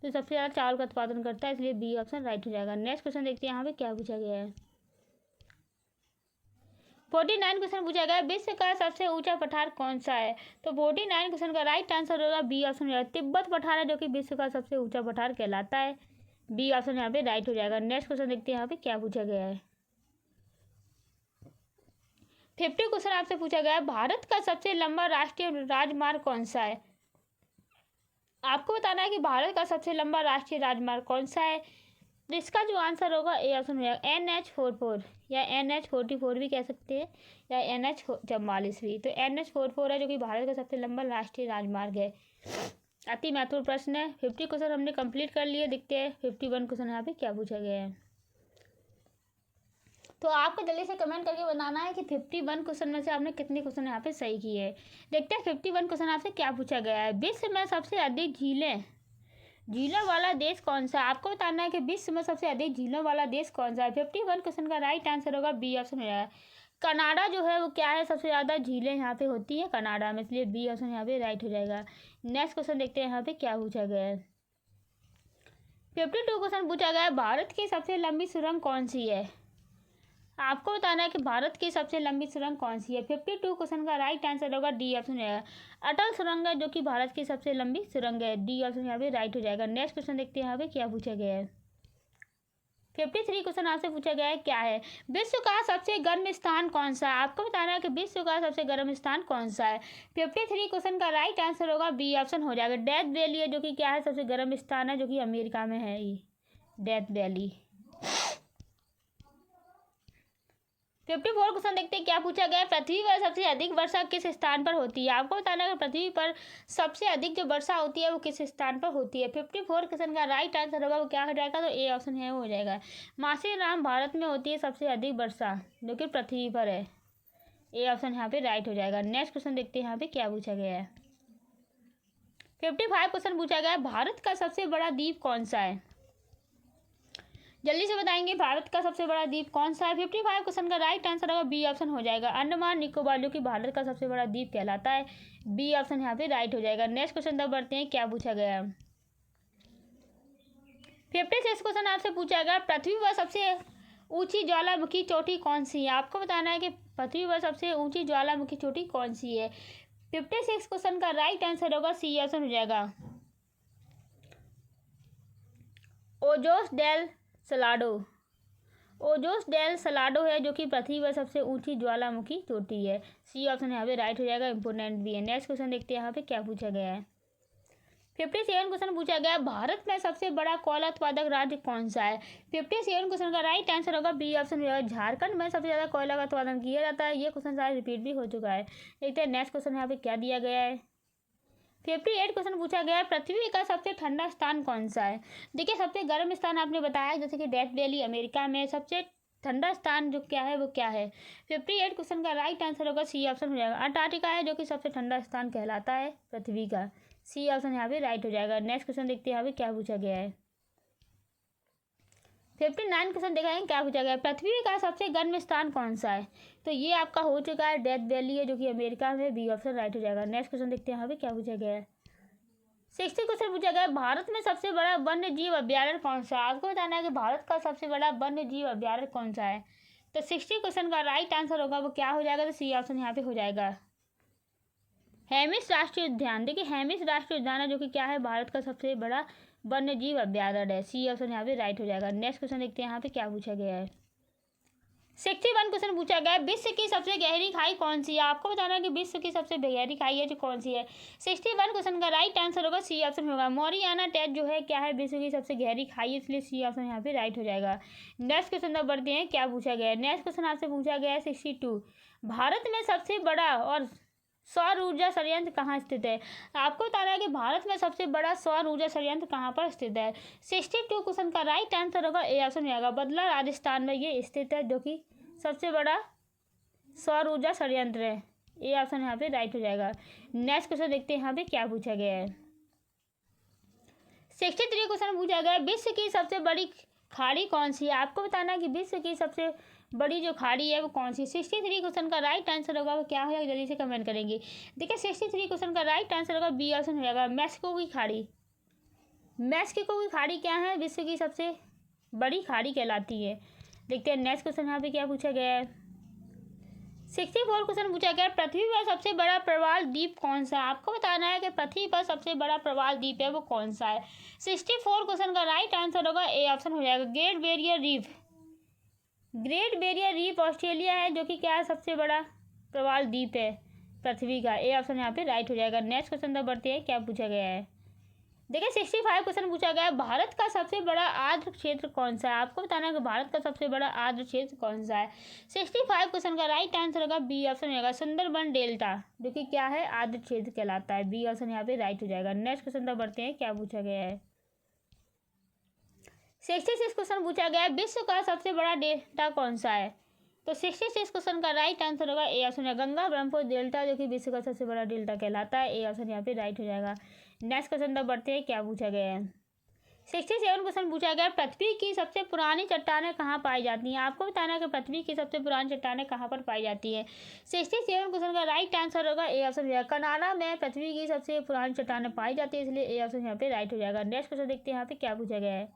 [SPEAKER 1] तो सबसे ज़्यादा चावल का उत्पादन करता है, इसलिए बी ऑप्शन राइट हो जाएगा। नेक्स्ट क्वेश्चन देखते हैं यहाँ पे क्या पूछा गया है। 49 क्वेश्चन पूछा गया, विश्व का सबसे ऊंचा पठार कौन सा है। तो 49 क्वेश्चन का राइट आंसर होगा बी ऑप्शन होगा, तिब्बत पठार है जो कि विश्व का सबसे ऊंचा पठार कहलाता है, बी ऑप्शन यहाँ पे राइट हो जाएगा। नेक्स्ट क्वेश्चन देखते हैं यहाँ पे क्या पूछा गया है। 50 क्वेश्चन आपसे पूछा गया है, भारत का सबसे लंबा राष्ट्रीय राजमार्ग कौन सा है। आपको बताना है कि भारत का सबसे लंबा राष्ट्रीय राजमार्ग कौन सा है। तो इसका जो आंसर होगा ए ऑप्शन हो जाएगा, NH44 या NH44 भी कह सकते हैं, या NH44 भी। तो NH44 है जो कि भारत का सबसे लंबा राष्ट्रीय राजमार्ग है। अति महत्वपूर्ण प्रश्न है। 50 क्वेश्चन हमने कंप्लीट कर लिए। देखते हैं 51 क्वेश्चन यहाँ पे क्या पूछा गया है। तो आपको जल्दी से कमेंट करके बताना है कि 51 क्वेश्चन में से आपने कितने क्वेश्चन यहाँ पे सही किए हैं। देखते हैं 51 क्वेश्चन आपसे क्या पूछा गया है। विश्व में सबसे अधिक झीलों वाला देश कौन सा। आपको बताना है कि विश्व में सबसे अधिक झीलों वाला देश कौन सा है। 51 क्वेश्चन का राइट आंसर होगा बी ऑप्शन हो जाएगा, कनाडा जो है वो क्या है सबसे ज़्यादा झीलें यहाँ पे होती हैं कनाडा में, इसलिए बी ऑप्शन यहाँ पे राइट हो जाएगा। नेक्स्ट क्वेश्चन देखते हैं यहाँ पे क्या पूछा गया है। 52 क्वेश्चन पूछा गया है, भारत की सबसे लंबी सुरंग कौन सी है। आपको बताना है कि भारत की सबसे लंबी सुरंग कौन सी है। 52 क्वेश्चन का राइट आंसर होगा डी ऑप्शन है, अटल सुरंग है जो कि भारत की सबसे लंबी सुरंग है, डी ऑप्शन यहाँ पे राइट हो जाएगा। नेक्स्ट क्वेश्चन देखते हैं यहाँ पे क्या पूछा गया है। 53 क्वेश्चन आपसे पूछा गया है, क्या है विश्व का सबसे गर्म स्थान कौन सा है। आपको बताना है कि विश्व का सबसे गर्म स्थान कौन सा है। 53 क्वेश्चन का राइट आंसर होगा बी ऑप्शन हो जाएगा, डेथ वैली है जो कि क्या है सबसे गर्म स्थान है, जो कि अमेरिका में है ये डेथ वैली। 54 क्वेश्चन देखते हैं क्या पूछा गया है, पृथ्वी पर सबसे अधिक वर्षा किस स्थान पर होती है। आपको बताना है कि पृथ्वी पर सबसे अधिक जो वर्षा होती है वो किस स्थान पर होती है। 54 क्वेश्चन का राइट आंसर होगा वो क्या हो जाएगा, तो ए ऑप्शन है वो हो जाएगा, मासेराम भारत में होती है सबसे अधिक वर्षा जो कि पृथ्वी पर है, ए ऑप्शन यहाँ पे राइट हो जाएगा। नेक्स्ट क्वेश्चन देखते हैं यहाँ पे क्या पूछा गया है। 55 क्वेश्चन पूछा गया है, भारत का सबसे बड़ा द्वीप कौन सा है? जल्दी से बताएंगे भारत का सबसे बड़ा द्वीप कौन सा है। 55 क्वेश्चन का राइट आंसर होगा बी ऑप्शन हो जाएगा, अंडमान निकोबार, जो कि भारत का सबसे बड़ा द्वीप कहलाता है। बी ऑप्शन यहाँ पे राइट हो जाएगा। नेक्स्ट क्वेश्चन तब बढ़ते हैं, क्या पूछा गया है। 56 क्वेश्चन आपसे पूछा गया, पृथ्वी पर सबसे ऊंची ज्वालामुखी चोटी कौन सी है? आपको बताना है कि पृथ्वी पर सबसे ऊंची ज्वालामुखी चोटी कौन सी है। 56 क्वेश्चन का राइट आंसर होगा सी ऑप्शन हो जाएगा, Ojos del Salado. Ojos del Salado है जो कि पृथ्वी पर सबसे ऊंची ज्वालामुखी चोटी है। सी ऑप्शन यहाँ पे राइट हो जाएगा, इंपोर्टेंट भी है। नेक्स्ट क्वेश्चन देखते हैं यहाँ पे क्या पूछा गया है। 57 क्वेश्चन पूछा गया है, भारत में सबसे बड़ा कोयला उत्पादक राज्य कौन सा है? 57 क्वेश्चन का राइट आंसर होगा बी ऑप्शन होगा, झारखंड में सबसे ज़्यादा कोयला का उत्पादन किया जाता है। ये क्वेश्चन शायद रिपीट भी हो चुका है। देखते हैं नेक्स्ट क्वेश्चन यहाँ पे क्या दिया गया है। 58 क्वेश्चन पूछा गया है, पृथ्वी का सबसे ठंडा स्थान कौन सा है? देखिए, सबसे गर्म स्थान आपने बताया जैसे कि डेथ वैली अमेरिका में, सबसे ठंडा स्थान जो क्या है वो क्या है। 58 क्वेश्चन का राइट आंसर होगा सी ऑप्शन हो जाएगा, अंटार्कटिका है जो कि सबसे ठंडा स्थान कहलाता है पृथ्वी का। सी ऑप्शन यहाँ पे राइट हो जाएगा। नेक्स्ट क्वेश्चन देखते हैं यहाँ पे क्या पूछा गया है। 59 क्वेश्चन देखा है क्या पूछा गया है, पृथ्वी का सबसे गर्म स्थान कौन सा है? तो ये आपका हो चुका है, डेथ वैली है जो कि अमेरिका में। बी ऑप्शन राइट हो जाएगा। नेक्स्ट क्वेश्चन देखते हैं यहाँ पे क्या पूछा गया है। 60 क्वेश्चन पूछा गया है, भारत में सबसे बड़ा वन्य जीव अभ्यारण्य कौन सा है? आपको बताना है कि भारत का सबसे बड़ा वन्य जीव अभ्यारण्य कौन सा है। तो 60 क्वेश्चन का राइट आंसर होगा वो क्या हो जाएगा, तो सी ऑप्शन यहाँ पे हो जाएगा, हेमिस राष्ट्रीय उद्यान। देखिए, हेमिस राष्ट्रीय उद्यान है जो कि क्या है, भारत का सबसे बड़ा वन्य जीव अभ्यारण्य है। सी ऑप्शन यहाँ पे राइट हो जाएगा। नेक्स्ट क्वेश्चन देखते हैं यहाँ पे क्या पूछा गया है। 61 क्वेश्चन पूछा गया है, विश्व की सबसे गहरी खाई कौन सी है? आपको बताना है कि विश्व की सबसे गहरी खाई है जो कौन सी है। 61 क्वेश्चन का राइट आंसर होगा सी ऑप्शन होगा, मोरियाना ट्रेंच जो है क्या है, विश्व की सबसे गहरी खाई है, इसलिए सी ऑप्शन यहाँ पे राइट हो जाएगा। नेक्स्ट क्वेश्चन तक बढ़ते हैं, क्या पूछा गया है। नेक्स्ट क्वेश्चन आपसे पूछा गया है 62, भारत में सबसे बड़ा और सौर ऊर्जा संयंत्र कहाँ स्थित है? आपको बताना है कि भारत में सबसे बड़ा सौर ऊर्जा संयंत्र कहाँ पर स्थित है। 62 क्वेश्चन का राइट आंसर होगा ए ऑप्शन होगा, बदला राजस्थान में ये स्थित है जो कि सबसे बड़ा सौर ऊर्जा संयंत्र है। ए ऑप्शन यहाँ पे राइट हो जाएगा। नेक्स्ट क्वेश्चन देखते हैं यहाँ पे क्या पूछा गया है। 63 क्वेश्चन पूछा गया है, विश्व की सबसे बड़ी खाड़ी कौन सी है? आपको बताना है कि विश्व की सबसे बड़ी जो खाड़ी है वो कौन सी। 63 क्वेश्चन का राइट आंसर होगा वो क्या हो जाएगा, जल्दी से कमेंट करेंगे। देखिए, 63 क्वेश्चन का राइट आंसर होगा बी ऑप्शन हो जाएगा, मैक्सिको की खाड़ी। मैक्सिको की खाड़ी क्या है, विश्व की सबसे बड़ी खाड़ी कहलाती है। देखते हैं नेक्स्ट क्वेश्चन यहाँ पे क्या पूछा गया है। 64 क्वेश्चन पूछा गया है, पृथ्वी पर सबसे बड़ा प्रवाल द्वीप कौन सा है? आपको बताना है कि पृथ्वी पर सबसे बड़ा प्रवाल द्वीप है वो कौन सा है। 64 क्वेश्चन का राइट आंसर होगा ए ऑप्शन हो जाएगा, great barrier reef. Great barrier reef Australia है जो कि क्या है, सबसे बड़ा प्रवाल द्वीप है पृथ्वी का। ए ऑप्शन यहाँ पे राइट हो जाएगा। नेक्स्ट क्वेश्चन तक बढ़ते हैं, क्या पूछा गया है। देखिए, 65 क्वेश्चन पूछा गया है, भारत का सबसे बड़ा आर्द्र क्षेत्र कौन सा है? आपको बताना है कि भारत का सबसे बड़ा आर्द्र क्षेत्र कौन सा है। 65 क्वेश्चन का राइट आंसर होगा बी ऑप्शन होगा, सुंदरबन डेल्टा, जो कि क्या है, आर्द्र क्षेत्र कहलाता है। बी ऑप्शन यहाँ पे राइट हो जाएगा। नेक्स्ट क्वेश्चन तक बढ़ते हैं, क्या पूछा गया है। 66 क्वेश्चन पूछा गया है, विश्व का सबसे बड़ा डेल्टा कौन सा है? तो 66 क्वेश्चन का राइट आंसर होगा ए ऑप्शन है, गंगा ब्रह्मपुत्र डेल्टा, जो कि विश्व का सबसे बड़ा डेल्टा कहलाता है। ए ऑप्शन यहाँ पे राइट हो जाएगा। नेक्स्ट क्वेश्चन तक बढ़ते हैं, क्या पूछा गया है। 67 क्वेश्चन पूछा गया है, पृथ्वी की सबसे पुरानी चट्टानें कहाँ पाई जाती हैं? आपको बताना है कि पृथ्वी की सबसे पुरानी चट्टानें कहाँ पर पाई जाती है। 67 क्वेश्चन का राइट आंसर होगा ए ऑप्शन हो जाएगा, कनाडा में पृथ्वी की सबसे पुरानी चट्टानें पाई जाती है, इसलिए ए ऑप्शन यहाँ पे राइट हो जाएगा। नेक्स्ट क्वेश्चन देखते हैं यहाँ पे क्या पूछा गया है।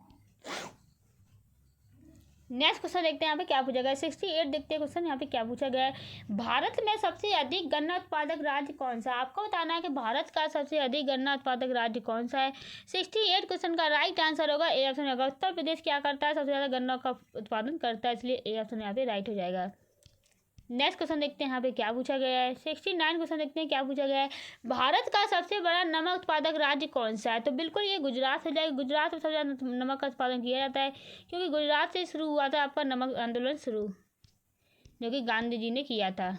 [SPEAKER 1] नेक्स्ट क्वेश्चन देखते हैं यहाँ पे क्या पूछा गया है। 68 देखते हैं क्वेश्चन यहाँ पे क्या पूछा गया है, भारत में सबसे अधिक गन्ना उत्पादक राज्य कौन सा है? आपको बताना है कि भारत का सबसे अधिक गन्ना उत्पादक राज्य कौन सा है। 68 क्वेश्चन का राइट आंसर होगा ए ऑप्शन होगा, उत्तर प्रदेश क्या करता है, सबसे ज़्यादा गन्ना का उत्पादन करता है, इसलिए ए ऑप्शन यहाँ पे राइट हो जाएगा। नेक्स्ट क्वेश्चन देखते हैं यहाँ पे क्या पूछा गया है। 69 क्वेश्चन देखते हैं क्या पूछा गया है, भारत का सबसे बड़ा नमक उत्पादक राज्य कौन सा है? तो बिल्कुल ये गुजरात हो जाएगा। गुजरात में सबसे ज़्यादा नमक का उत्पादन किया जाता है, क्योंकि गुजरात से शुरू हुआ था आपका नमक आंदोलन शुरू, जो कि गांधी जी ने किया था।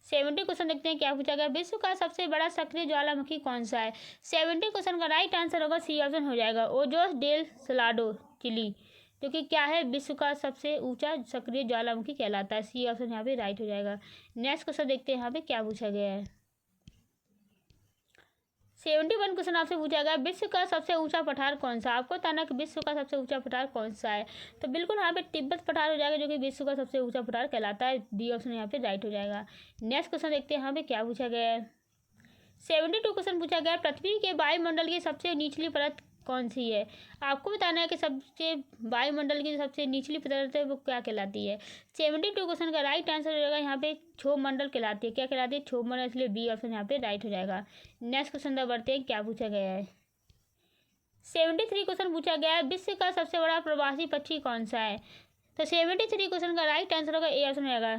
[SPEAKER 1] 70 क्वेश्चन देखते हैं क्या पूछा गया, विश्व का सबसे बड़ा सक्रिय ज्वालामुखी कौन सा है। 70 क्वेश्चन का राइट आंसर होगा सी ऑप्शन हो जाएगा, ओजोस डेल सलाडो, चिली, जो कि क्या है, विश्व का सबसे ऊंचा सक्रिय ज्वालामुखी कहलाता है। सी ऑप्शन यहाँ पे राइट हो जाएगा। नेक्स्ट क्वेश्चन देखते हैं यहाँ पे क्या पूछा गया है। 71 क्वेश्चन आपसे पूछा गया विश्व का सबसे ऊंचा पठार कौन सा। आपको बताना कि विश्व का सबसे ऊंचा पठार कौन सा है। तो बिल्कुल यहाँ पे तिब्बत पठार हो जाएगा, जो कि विश्व का सबसे ऊंचा पठार कहलाता है। डी ऑप्शन यहाँ पे राइट हो जाएगा। नेक्स्ट क्वेश्चन देखते हैं यहाँ पे क्या पूछा गया है। 72 क्वेश्चन पूछा गया पृथ्वी के वायुमंडल की सबसे निचली परत कौन सी है। आपको बताना है कि सबसे वायुमंडल की सबसे निचली परत है वो क्या कहलाती है। 72 क्वेश्चन का राइट आंसर हो जाएगा यहाँ पे क्षोभ मंडल कहलाती है। क्या कहलाती है? क्षोभ मंडल, इसलिए बी ऑप्शन यहाँ पे राइट हो जाएगा। नेक्स्ट क्वेश्चन तक बढ़ते हैं, क्या पूछा गया है। 73 क्वेश्चन पूछा गया है विश्व का सबसे बड़ा प्रवासी पक्षी कौन सा है। तो 73 क्वेश्चन का राइट आंसर होगा ए ऑप्शन रहेगा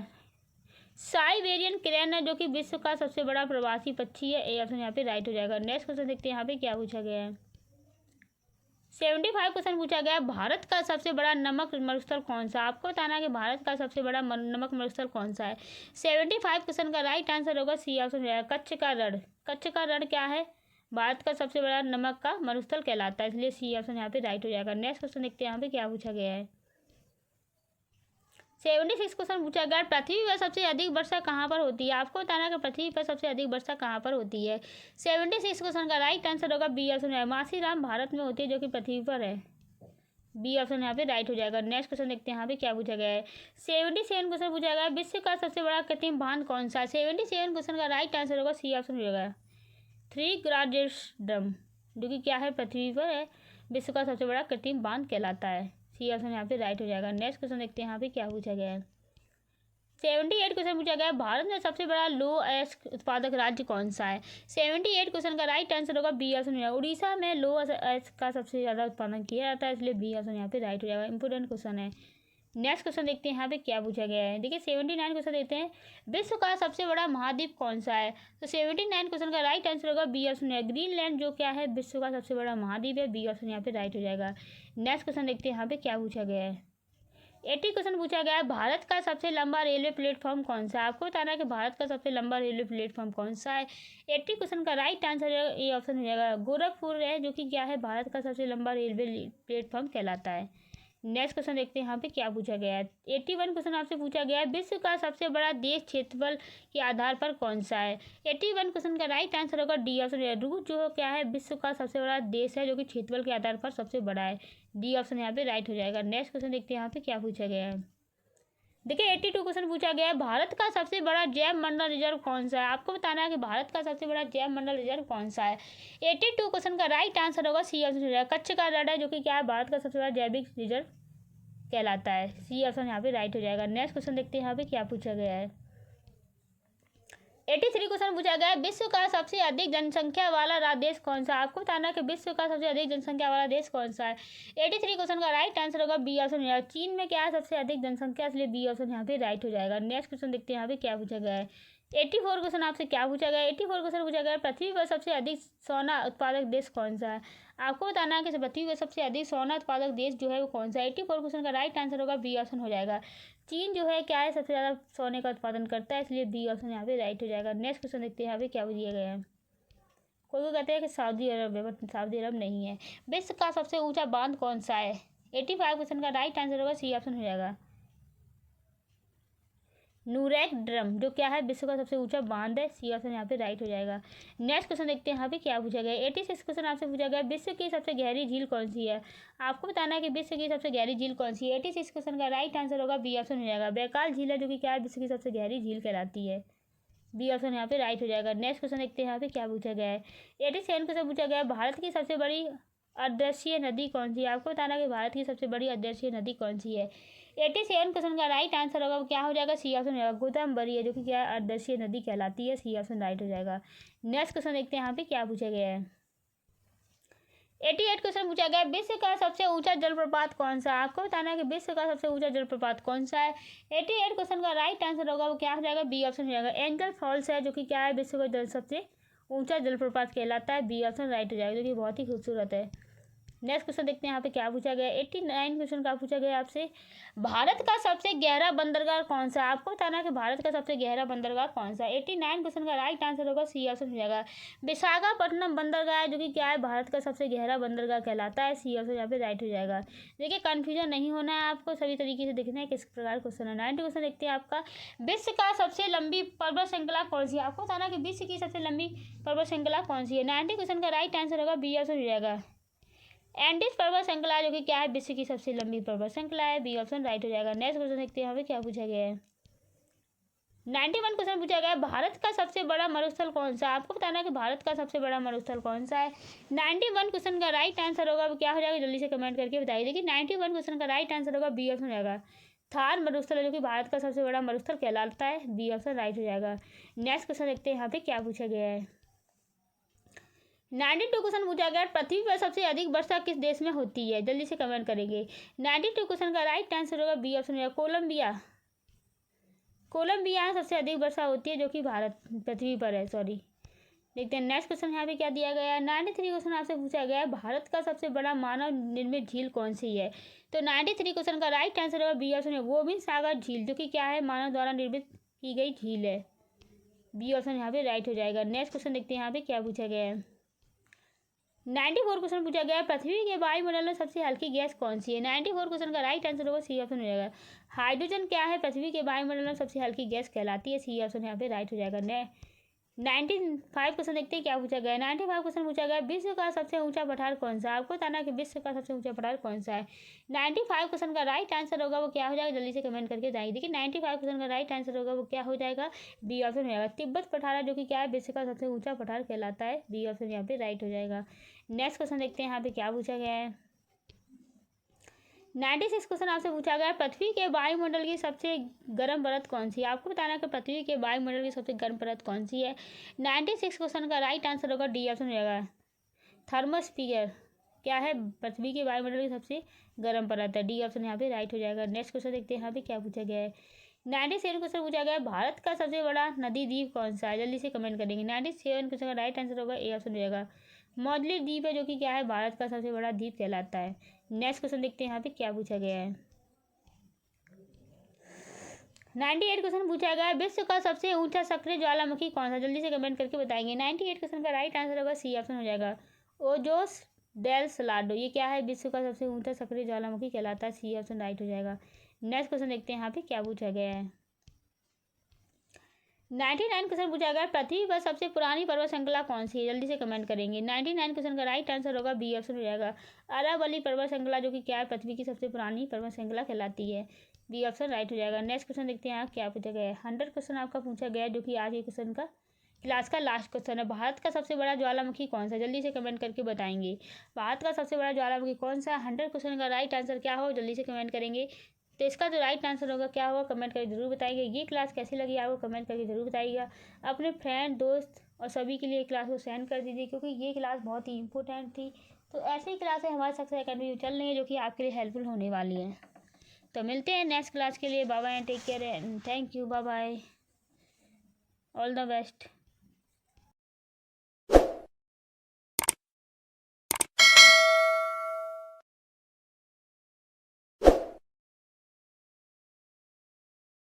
[SPEAKER 1] साइबेरियन क्रेन है, जो कि विश्व का सबसे बड़ा प्रवासी पक्षी है। ए ऑप्शन यहाँ पे राइट हो जाएगा। नेक्स्ट क्वेश्चन देखते हैं यहाँ पे क्या पूछा गया है। 75 क्वेश्चन पूछा गया भारत का सबसे बड़ा नमक मरुस्थल कौन सा। आपको बताना है कि भारत का सबसे बड़ा नमक मरुस्थल कौन सा है। 75 क्वेश्चन का राइट आंसर होगा सी ऑप्शन रहेगा कच्छ का रण। कच्छ का रण क्या है? भारत का सबसे बड़ा नमक का मरुस्थल कहलाता है, इसलिए सी ऑप्शन यहाँ पे राइट हो जाएगा। नेक्स्ट क्वेश्चन देखते हैं यहाँ पे क्या पूछा गया है। 76 क्वेश्चन पूछा गया पृथ्वी पर सबसे अधिक वर्षा कहाँ पर होती है। आपको बताना है कि पृथ्वी पर सबसे अधिक वर्षा कहाँ पर होती है। 76 क्वेश्चन का राइट आंसर होगा बी ऑप्शन है मासीराम भारत में होती है, जो कि पृथ्वी पर है। बी ऑप्शन यहाँ पे राइट हो जाएगा। नेक्स्ट क्वेश्चन देखते हैं यहाँ पे क्या पूछा गया है। 77 क्वेश्चन पूछा गया विश्व का सबसे बड़ा कृत्रिम बांध कौन सा है। 77 क्वेश्चन का राइट आंसर होगा सी ऑप्शन हो जाएगा 3 ग्राडेस डैम, जो कि क्या है पृथ्वी पर है, विश्व का सबसे बड़ा कृत्रिम बांध कहलाता है। सी ऑप्शन यहाँ पे राइट हो जाएगा। नेक्स्ट क्वेश्चन देखते हैं यहाँ पे क्या पूछा गया है। 78 क्वेश्चन पूछा गया भारत में सबसे बड़ा लो अयस्क उत्पादक राज्य कौन सा है। 78 क्वेश्चन का राइट आंसर होगा बी ऑप्शन। उड़ीसा में लो अयस्क का सबसे ज़्यादा उत्पादन किया जाता है, इसलिए बी ऑप्शन यहाँ पे राइट हो जाएगा। इंपोर्टेंट क्वेश्चन है। नेक्स्ट क्वेश्चन देखते हैं यहाँ पे क्या पूछा गया है। देखिए 79 क्वेश्चन देते हैं विश्व का सबसे बड़ा महाद्वीप कौन सा है। तो 79 क्वेश्चन का राइट आंसर होगा बी ऑप्शन है ग्रीनलैंड, जो क्या है विश्व का सबसे बड़ा महाद्वीप है। बी ऑप्शन यहाँ पे राइट हो जाएगा। नेक्स्ट क्वेश्चन देखते हैं यहाँ पे क्या पूछा गया है। 80 क्वेश्चन पूछा गया है भारत का सबसे लंबा रेलवे प्लेटफॉर्म कौन सा है। आपको बताना है कि भारत का सबसे लंबा रेलवे प्लेटफॉर्म कौन सा है। 80 क्वेश्चन का राइट आंसर ए ऑप्शन हो जाएगा गोरखपुर है, जो कि क्या है भारत का सबसे लंबा रेलवे प्लेटफॉर्म कहलाता है। नेक्स्ट क्वेश्चन देखते हैं यहाँ पे क्या पूछा गया है। 81 क्वेश्चन आपसे पूछा गया है विश्व का सबसे बड़ा देश क्षेत्रफल के आधार पर कौन सा है। 81 क्वेश्चन का राइट आंसर होगा डी ऑप्शन। रूस जो क्या है विश्व का सबसे बड़ा देश है, जो कि क्षेत्रफल के आधार पर सबसे बड़ा है। डी ऑप्शन यहाँ पे राइट हो जाएगा। नेक्स्ट क्वेश्चन देखते हैं यहाँ पे क्या पूछा गया है। देखिए 82 क्वेश्चन पूछा गया है भारत का सबसे बड़ा जैव मंडल रिजर्व कौन सा है। आपको बताना है कि भारत का सबसे बड़ा जैव मंडल रिजर्व कौन सा है। 82 क्वेश्चन का राइट आंसर होगा सी ऑप्शन हो जाएगा कच्छ का रण है, जो कि क्या है भारत का सबसे बड़ा जैविक रिजर्व कहलाता है। सी ऑप्शन यहाँ पे राइट हो जाएगा। नेक्स्ट क्वेश्चन देखते हैं यहाँ पे क्या पूछा गया है। 83 क्वेश्चन पूछा गया है विश्व का सबसे अधिक जनसंख्या वाला देश कौन सा है। आपको बताना है कि विश्व का सबसे अधिक जनसंख्या वाला देश कौन सा है। 83 क्वेश्चन का राइट आंसर होगा बी ऑप्शन। चीन में क्या है सबसे अधिक जनसंख्या, इसलिए बी ऑप्शन यहाँ पे राइट हो जाएगा। नेक्स्ट क्वेश्चन देखते हैं यहाँ पे क्या पूछा गया है। 84 क्वेश्चन आपसे क्या पूछा गया है। 84 क्वेश्चन पूछा गया है पृथ्वी पर सबसे अधिक सोना उत्पादक देश कौन सा है। आपको बताना है कि पृथ्वी पर सबसे अधिक सोना उत्पादक देश जो है वो कौन सा है। 84 क्वेश्चन का राइट आंसर होगा बी ऑप्शन हो जाएगा चीन, जो है क्या है सबसे ज़्यादा सोने का उत्पादन करता है, इसलिए बी ऑप्शन यहाँ पे राइट हो जाएगा। नेक्स्ट क्वेश्चन देखते हैं यहाँ पे क्या दिया गया है। कोई कहते हैं कि सऊदी अरब है, बट सऊदी अरब नहीं है। विश्व का सबसे ऊंचा बांध कौन सा है। 85 क्वेश्चन का राइट आंसर होगा सी ऑप्शन हो जाएगा नूरैक ड्रम, जो क्या है विश्व का सबसे ऊंचा बांध है। सी ऑप्शन यहाँ पे राइट हो जाएगा। नेक्स्ट क्वेश्चन देखते हैं यहाँ पे क्या पूछा गया है। 86 क्वेश्चन आपसे पूछा गया विश्व की सबसे गहरी झील कौन सी है। आपको बताना है कि विश्व की सबसे गहरी झील कौन सी है। 86 क्वेश्चन का राइट आंसर होगा बी ऑप्शन हो जाएगा बैकाल झील है, जो कि क्या है विश्व की सबसे गहरी झील कहलाती है। बी ऑप्शन यहाँ पे राइट हो जाएगा। नेक्स्ट क्वेश्चन देखते हैं यहाँ पे क्या पूछा गया है। 87 क्वेश्चन पूछा गया है भारत की सबसे बड़ी अदृश्य नदी कौन सी है। आपको बताना है कि भारत की सबसे बड़ी अदृश्य नदी कौन सी है। 87 क्वेश्चन का राइट आंसर होगा क्या हो जाएगा सी ऑप्शन हो जाएगा गोदावरी है, जो कि क्या है अदृश्य नदी कहलाती है। सी ऑप्शन राइट हो जाएगा। नेक्स्ट क्वेश्चन देखते हैं यहाँ पे क्या पूछा गया है। 88 क्वेश्चन पूछा गया विश्व का सबसे ऊंचा जलप्रपात कौन सा है। आपको बताना है कि विश्व का सबसे ऊंचा जलप्रपात कौन सा है। 88 क्वेश्चन का राइट आंसर होगा वो क्या हो जाएगा बी ऑप्शन हो जाएगा एंजल फॉल्स है, जो कि क्या है विश्व का सबसे ऊंचा जलप्रपात कहलाता है। बी ऑप्शन राइट हो जाएगा, जो कि बहुत ही खूबसूरत है। नेक्स्ट क्वेश्चन देखते हैं यहाँ पे क्या पूछा गया। 89 क्वेश्चन का पूछा गया आपसे, भारत का सबसे गहरा बंदरगाह कौन सा है? आपको बताना है कि भारत का सबसे गहरा बंदरगाह कौन सा है। 89 क्वेश्चन का राइट आंसर होगा सी ऑप्शन हो जाएगा। विशाखापट्टनम बंदरगाह है जो कि क्या है, भारत का सबसे गहरा बंदरगाह कहलाता है। सी ऑप्शन यहाँ पे राइट हो जाएगा। देखिए कन्फ्यूजन नहीं होना है आपको, सभी तरीके से देखना है किस प्रकार क्वेश्चन है। 90 क्वेश्चन देखते हैं आपका, विश्व का सबसे लंबी पर्वत श्रृंखला कौन सी है? आपको बताना है कि विश्व की सबसे लंबी पर्वत श्रृंखला कौन सी है। 90 क्वेश्चन का राइट आंसर होगा बी ऑप्शन हो जाएगा। एंडीज पर्वत श्रृंखला जो कि क्या है, विश्व की सबसे लंबी पर्वत श्रृंखला है। बी ऑप्शन राइट हो जाएगा। नेक्स्ट क्वेश्चन देखते हैं यहाँ पे क्या पूछा गया है। 91 क्वेश्चन पूछा गया है, भारत का सबसे बड़ा मरुस्थल कौन सा है? आपको बताना है कि भारत का सबसे बड़ा मरुस्थल कौन सा है। 91 क्वेश्चन का राइट आंसर होगा क्या हो जाएगा, जल्दी से कमेंट करके बताइए। देखिए 91 क्वेश्चन का राइट आंसर होगा बी ऑप्शन हो जाएगा। थार मरुस्थल है जो कि भारत का सबसे बड़ा मरुस्थल कहलाता है। बी ऑप्शन राइट हो जाएगा। नेक्स्ट क्वेश्चन देखते हैं यहाँ पे क्या पूछा गया है। 92 क्वेश्चन पूछा गया, पृथ्वी पर सबसे अधिक वर्षा किस देश में होती है? जल्दी से कमेंट करेंगे। 92 क्वेश्चन का राइट आंसर होगा बी ऑप्शन होगा कोलंबिया। कोलंबिया सबसे अधिक वर्षा होती है जो कि भारत पृथ्वी पर है, सॉरी। देखते हैं नेक्स्ट क्वेश्चन यहाँ पे क्या दिया गया है। 93 क्वेश्चन आपसे पूछा गया है, भारत का सबसे बड़ा मानव निर्मित झील कौन सी है? तो 93 क्वेश्चन का राइट आंसर होगा बी ऑप्शन है गोविंद सागर झील जो कि क्या है, मानव द्वारा निर्मित की गई झील है। बी ऑप्शन यहाँ पे राइट हो जाएगा। नेक्स्ट क्वेश्चन देखते हैं यहाँ पे क्या पूछा गया है। 94 क्वेश्चन पूछा गया है, पृथ्वी के वायुमंडल में सबसे हल्की गैस कौन सी है? 94 क्वेश्चन का राइट आंसर होगा सी ऑप्शन हो जाएगा। हाइड्रोजन क्या है, पृथ्वी के वायुमंडल में सबसे हल्की गैस कहलाती है। सी ऑप्शन यहाँ पे राइट हो जाएगा। 95 क्वेश्चन देखते हैं क्या पूछा गया है। 95 क्वेश्चन पूछा गया, विश्व का सबसे ऊंचा पठार कौन सा है? आपको बताना है कि विश्व का सबसे ऊंचा पठार कौन सा है। 95 क्वेश्चन का राइट आंसर होगा वो क्या हो जाएगा, जल्दी से कमेंट करके बताइए। देखिए 95 क्वेश्चन का राइट आंसर होगा वो क्या हो जाएगा, बी ऑप्शन हो जाएगा। तिब्बत पठार जो कि क्या है, विश्व का सबसे ऊंचा पठार कहलाता है। बी ऑप्शन यहाँ पे राइट हो जाएगा। नेक्स्ट क्वेश्चन देखते हैं यहाँ पे क्या पूछा गया है। 96 क्वेश्चन आपसे पूछा गया, पृथ्वी के वायुमंडल की सबसे गर्म परत कौन सी है? आपको बताना है कि पृथ्वी के वायुमंडल की सबसे गर्म परत कौन सी है। 96 क्वेश्चन का राइट आंसर होगा डी ऑप्शन हो जाएगा। थर्मोस्फीयर क्या है, पृथ्वी के वायुमंडल की सबसे गर्म परत है। डी ऑप्शन यहाँ पे राइट हो जाएगा। नेक्स्ट क्वेश्चन देखते हैं यहाँ पे क्या पूछा गया है। 97 क्वेश्चन पूछा गया है, भारत का सबसे बड़ा नदी द्वीप कौन सा है? जल्दी से कमेंट करेंगे। 97 क्वेश्चन का राइट आंसर होगा ए ऑप्शन हो जाएगा। मौजली द्वीप है जो कि क्या है, भारत का सबसे बड़ा द्वीप कहलाता है। नेक्स्ट क्वेश्चन देखते हैं यहाँ पे क्या पूछा गया है। 98 क्वेश्चन पूछा गया है, विश्व का सबसे ऊंचा सक्रिय ज्वालामुखी कौन सा? जल्दी से कमेंट करके बताएंगे। 98 क्वेश्चन का राइट आंसर होगा सी ऑप्शन हो जाएगा। ओजोस डेल सलाडो, ये क्या है, विश्व का सबसे ऊंचा सक्रिय ज्वालामुखी कहलाता है। सी ऑप्शन राइट हो जाएगा। नेक्स्ट क्वेश्चन देखते हैं यहाँ पे क्या पूछा गया है। 99 क्वेश्चन पूछा गया, पृथ्वी पर सबसे पुरानी पर्वत श्रृंखला कौन सी है? जल्दी से कमेंट करेंगे। 99 क्वेश्चन का राइट आंसर होगा बी ऑप्शन हो जाएगा। अरावली पर्वत श्रृंखला जो कि क्या है, पृथ्वी की सबसे पुरानी पर्वत श्रृंखला कहलाती है। बी ऑप्शन राइट हो जाएगा। नेक्स्ट क्वेश्चन देखते हैं यहाँ क्या पूछा गया है। 100 क्वेश्चन आपका पूछा गया है जो कि आज के क्वेश्चन का क्लास का लास्ट क्वेश्चन है। भारत का सबसे बड़ा ज्वालामुखी कौन सा? जल्दी से कमेंट करके बताएंगे। भारत का सबसे बड़ा ज्वालामुखी कौन सा? 100 क्वेश्चन का राइट आंसर क्या हो, जल्दी से कमेंट करेंगे। तो इसका जो राइट आंसर होगा क्या होगा, कमेंट करके जरूर बताइए। ये क्लास कैसी लगी आपको, कमेंट करके जरूर बताइएगा। अपने फ्रेंड, दोस्त और सभी के लिए क्लास को सेंड कर दीजिए क्योंकि ये क्लास बहुत ही इंपॉर्टेंट थी। तो ऐसी ही क्लासें हमारे सक्सेस अकेडमी में चल रही है जो कि आपके लिए हेल्पफुल होने वाली हैं। तो मिलते हैं नेक्स्ट क्लास के लिए। Bye bye and take care and thank you. Bye bye, all the best.